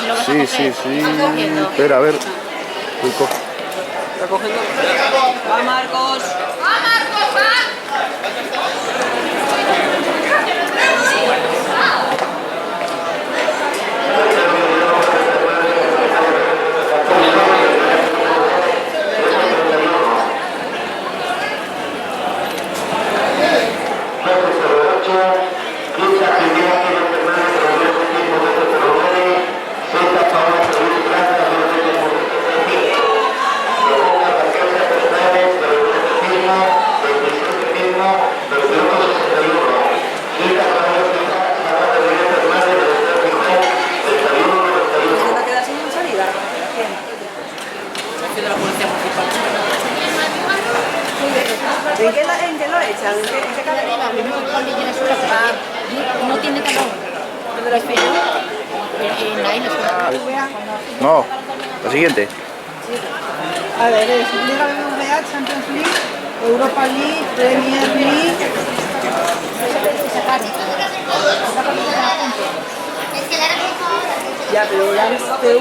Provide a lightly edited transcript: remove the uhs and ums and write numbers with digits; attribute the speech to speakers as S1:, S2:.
S1: y lo vas a
S2: Sí,
S1: coger.
S2: sí, sí.
S1: Vas cogiendo.
S2: Espera, a ver.
S3: ¿Está cogiendo? ¡Va, Marcos! ¿Va a quedar sin salida? De la policía municipal. ¿En qué lo echan? ¿En qué cadena?
S1: No tiene talón.
S3: ¿Dónde lo has pillado?
S1: Ahí lo suelta.
S2: No, la siguiente.
S4: A ver, es Liga BBVA, Champions League, Europa League, Premier League.
S3: Ya, pero ya es TV.